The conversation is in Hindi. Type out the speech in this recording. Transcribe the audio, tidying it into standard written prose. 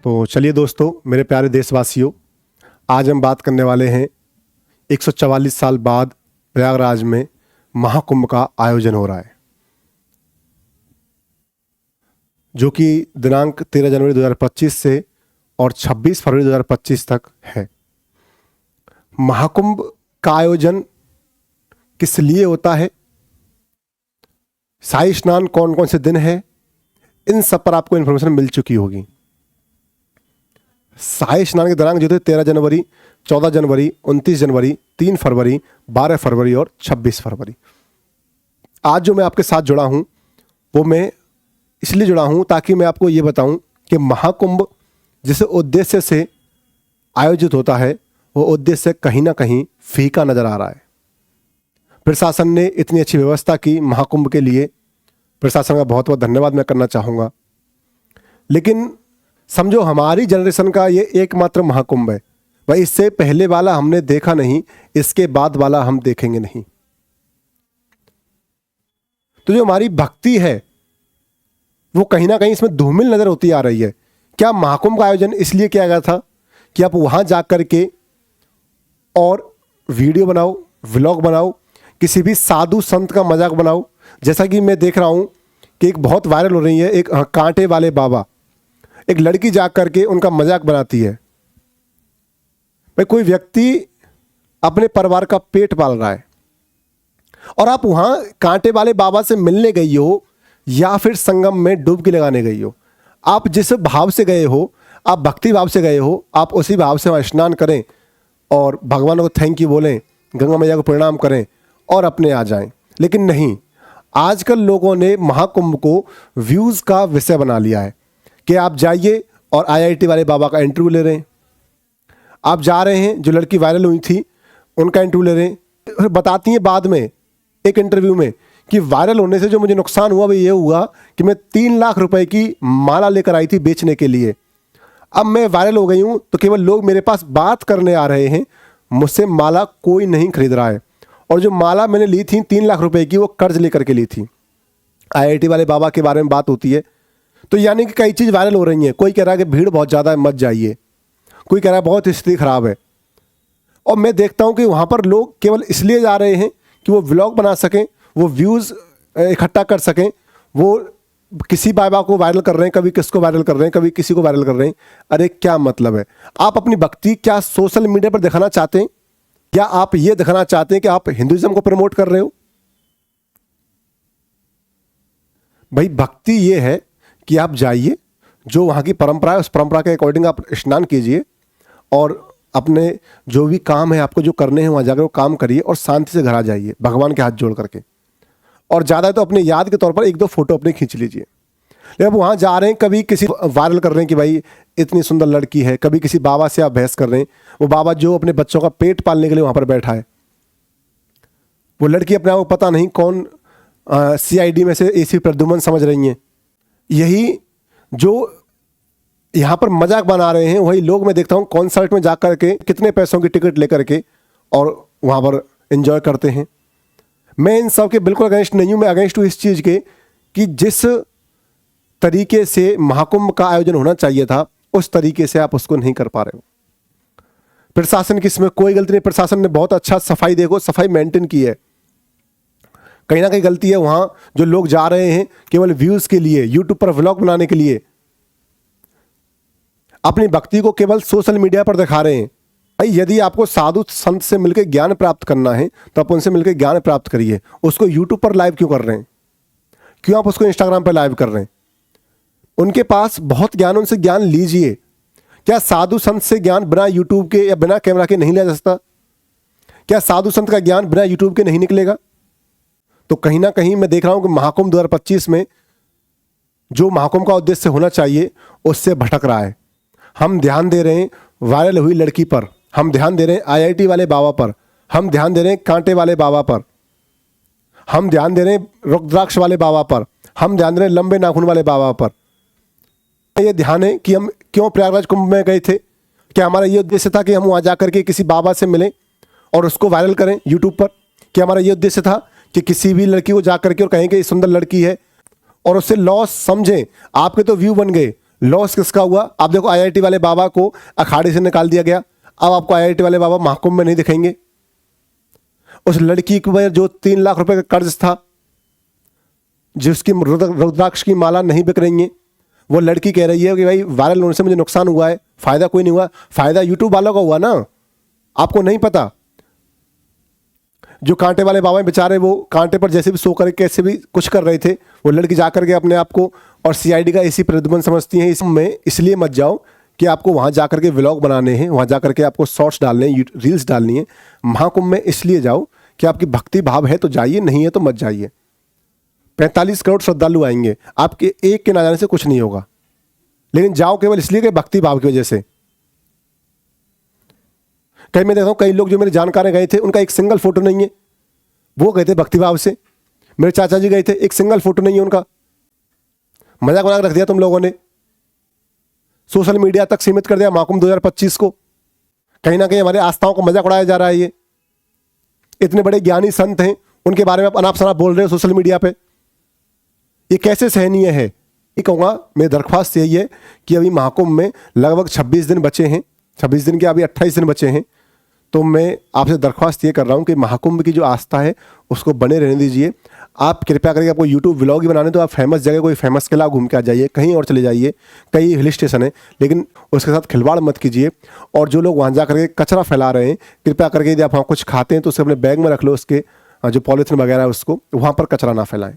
तो चलिए दोस्तों, मेरे प्यारे देशवासियों, आज हम बात करने वाले हैं 144 साल बाद प्रयागराज में महाकुंभ का आयोजन हो रहा है, जो कि दिनांक 13 जनवरी 2025 से और 26 फरवरी 2025 तक है। महाकुंभ का आयोजन किस लिए होता है, शाही स्नान कौन कौन से दिन है, इन सब पर आपको इन्फॉर्मेशन मिल चुकी होगी। शाही स्नान के दिनांक जो थे 13 जनवरी, 14 जनवरी, 29 जनवरी, 3 फरवरी, 12 फरवरी और 26 फरवरी। आज जो मैं आपके साथ जुड़ा हूँ वो मैं इसलिए जुड़ा हूँ ताकि मैं आपको ये बताऊँ कि महाकुंभ जिस उद्देश्य से आयोजित होता है वो उद्देश्य कहीं ना कहीं फीका नज़र आ रहा है। प्रशासन ने इतनी अच्छी व्यवस्था की महाकुंभ के लिए, प्रशासन का बहुत बहुत धन्यवाद मैं करना चाहूँगा। लेकिन समझो हमारी जनरेशन का ये एकमात्र महाकुंभ है भाई, इससे पहले वाला हमने देखा नहीं, इसके बाद वाला हम देखेंगे नहीं। तो जो हमारी भक्ति है वो कहीं ना कहीं इसमें धूमिल नजर होती आ रही है। क्या महाकुंभ का आयोजन इसलिए किया गया था कि आप वहां जा करके और वीडियो बनाओ, व्लॉग बनाओ, किसी भी साधु संत का मजाक बनाओ। जैसा कि मैं देख रहा हूं कि एक बहुत वायरल हो रही है, एक कांटे वाले बाबा, एक लड़की जा करके उनका मजाक बनाती है। भाई कोई व्यक्ति अपने परिवार का पेट पाल रहा है और आप वहां कांटे वाले बाबा से मिलने गई हो या फिर संगम में डुबकी लगाने गई हो, आप जिस भाव से गए हो, आप भक्ति भाव से गए हो, आप उसी भाव से वहाँ स्नान करें और भगवान को थैंक यू बोलें, गंगा मैया को प्रणाम करें और अपने आ जाएं। लेकिन नहीं, आजकल लोगों ने महाकुंभ को व्यूज़ का विषय बना लिया है कि आप जाइए और आईआईटी वाले बाबा का इंटरव्यू ले रहे हैं, आप जा रहे हैं, जो लड़की वायरल हुई थी उनका इंटरव्यू ले रहे हैं। बताती हैं बाद में एक इंटरव्यू में कि वायरल होने से जो मुझे नुकसान हुआ वो ये हुआ कि मैं 3 लाख रुपए की माला लेकर आई थी बेचने के लिए। अब मैं वायरल हो गई हूँ तो केवल लोग मेरे पास बात करने आ रहे हैं, मुझसे माला कोई नहीं खरीद रहा है। और जो माला मैंने ली थी 3 लाख रुपए की, वो कर्ज लेकर के ली थी। आईआईटी वाले बाबा के बारे में बात होती है तो यानी कि कई चीज़ वायरल हो रही हैं। कोई कह रहा है कि भीड़ बहुत ज़्यादा है मत जाइए, कोई कह रहा है बहुत स्थिति खराब है। और मैं देखता हूँ कि वहाँ पर लोग केवल इसलिए जा रहे हैं कि वो व्लॉग बना सकें, वो व्यूज़ इकट्ठा कर सकें, वो किसी बाबा को वायरल कर रहे हैं, कभी किसको वायरल कर रहे हैं, कभी किसी को वायरल कर रहे हैं। अरे क्या मतलब है? आप अपनी भक्ति क्या सोशल मीडिया पर दिखाना चाहते हैं या आप ये दिखाना चाहते हैं कि आप हिंदुइज्म को प्रमोट कर रहे हो? भाई भक्ति ये है कि आप जाइए, जो वहाँ की परंपरा है उस परंपरा के अकॉर्डिंग आप स्नान कीजिए और अपने जो भी काम है आपको जो करने हैं वहाँ जाकर वो काम करिए और शांति से घर आ जाइए भगवान के हाथ जोड़ करके। और ज़्यादा तो अपने याद के तौर पर 1-2 फोटो अपने खींच लीजिए। लेकिन अब वहाँ जा रहे हैं, कभी किसी वायरल कर रहे हैं कि भाई इतनी सुंदर लड़की है, कभी किसी बाबा से आप बहस कर रहे हैं, वो बाबा जो अपने बच्चों का पेट पालने के लिए वहाँ पर बैठा है, वो लड़की अपने आप को पता नहीं कौन CID में से AC प्रद्युमन समझ रही हैं। यही जो यहाँ पर मजाक बना रहे हैं वही लोग मैं देखता हूँ कॉन्सर्ट में जा कर के कितने पैसों की टिकट लेकर के और वहाँ पर एंजॉय करते हैं। मैं इन सब के बिल्कुल अगेंस्ट नहीं हूँ। मैं अगेंस्ट हूँ इस चीज़ के कि जिस तरीके से महाकुंभ का आयोजन होना चाहिए था उस तरीके से आप उसको नहीं कर पा रहे हो। प्रशासन की इसमें कोई गलती नहीं, प्रशासन ने बहुत अच्छा सफाई, देखो सफाई मेंटेन की है। कहीं ना कहीं गलती है वहाँ जो लोग जा रहे हैं केवल व्यूज़ के लिए, यूट्यूब पर व्लॉग बनाने के लिए, अपनी भक्ति को केवल सोशल मीडिया पर दिखा रहे हैं। भाई यदि आपको साधु संत से मिलकर ज्ञान प्राप्त करना है तो आप उनसे मिलकर ज्ञान प्राप्त करिए। उसको यूट्यूब पर लाइव क्यों कर रहे हैं? क्यों आप उसको इंस्टाग्राम पर लाइव कर रहे हैं? उनके पास बहुत ज्ञान, उनसे ज्ञान लीजिए। क्या साधु संत से ज्ञान बिना यूट्यूब के या बिना कैमरा के नहीं लिया जा सकता? क्या साधु संत का ज्ञान बिना यूट्यूब के नहीं निकलेगा? तो कहीं ना कहीं मैं देख रहा हूं कि महाकुंभ 2025 में जो महाकुंभ का उद्देश्य होना चाहिए उससे भटक रहा है। हम ध्यान दे रहे हैं वायरल हुई लड़की पर, हम ध्यान दे रहे हैं आईआईटी वाले बाबा पर, हम ध्यान दे रहे हैं कांटे वाले बाबा पर, हम ध्यान दे रहे हैं रुद्राक्ष वाले बाबा पर, हम ध्यान दे रहे हैं लंबे नाखून वाले बाबा पर। ये ध्यान है कि हम क्यों प्रयागराज कुंभ में गए थे? क्या हमारा ये उद्देश्य था कि हम वहाँ जा करके किसी बाबा से मिलें और उसको वायरल करें यूट्यूब पर? क्या हमारा ये उद्देश्य था कि किसी भी लड़की को जा करके और कहें कि सुंदर लड़की है और उससे लॉस समझें? आपके तो व्यू बन गए, लॉस किसका हुआ? आप देखो आईआईटी वाले बाबा को अखाड़े से निकाल दिया गया, अब आपको आईआईटी वाले बाबा महाकुंभ में नहीं दिखेंगे। उस लड़की पर जो 3 लाख रुपए का कर्ज था, जिसकी रुद्राक्ष की माला नहीं बिक रही है, वो लड़की कह रही है कि भाई वायरल होने से मुझे नुकसान हुआ है, फायदा कोई नहीं हुआ। फायदा यूट्यूब वालों का हुआ ना, आपको नहीं पता। जो कांटे वाले बाबा बेचारे वो कांटे पर जैसे भी सो कर कैसे भी कुछ कर रहे थे, वो लड़की जा करके अपने आप को और सीआईडी का ऐसी प्रद्युमन समझती हैं। इसमें इसलिए मत जाओ कि आपको वहाँ जा करके व्लॉग बनाने हैं, वहाँ जा करके आपको शॉर्ट्स डालने हैं, रील्स डालनी है। महाकुंभ में इसलिए जाओ कि आपकी भक्ति भाव है तो जाइए, नहीं है तो मत जाइए। 45 करोड़ श्रद्धालु आएंगे, आपके एक के ना जाने से कुछ नहीं होगा, लेकिन जाओ केवल इसलिए कि भक्ति भाव की वजह से। कहीं मैं देखता हूँ कई लोग जो मेरे जानकार गए थे, उनका एक सिंगल फोटो नहीं है, वो गए थे भक्ति भाव से। मेरे चाचा जी गए थे, एक सिंगल फोटो नहीं है उनका। मजाक बना रख दिया तुम लोगों ने, सोशल मीडिया तक सीमित कर दिया महाकुंभ 2025 को। कहीं ना कहीं हमारे आस्थाओं को मजाक उड़ाया जा रहा है। ये इतने बड़े ज्ञानी संत हैं, उनके बारे में आप अनाप शनाप बोल रहे हो सोशल मीडिया पे, ये कैसे सहनीय है? ये कहूँगा, मेरी दरख्वास्त यही है कि अभी महाकुंभ में लगभग 26 दिन बचे हैं, 26 दिन के अभी 28 दिन बचे हैं। तो मैं आपसे दरख्वास्त ये कर रहा हूँ कि महाकुंभ की जो आस्था है उसको बने रहने दीजिए। आप कृपया करके, आपको यूट्यूब व्लॉग ही बनाने तो आप फेमस जगह, कोई फेमस किला घूम के आ जाइए, कहीं और चले जाइए, कई हिल स्टेशन है, लेकिन उसके साथ खिलवाड़ मत कीजिए। और जो लोग वहाँ जा करके कचरा फैला रहे हैं, कृपया करके यदि आप वहाँ कुछ खाते हैं तो उसे अपने बैग में रख लो, उसके जो पॉलीथीन वगैरह है उसको, वहाँ पर कचरा ना फैलाएं।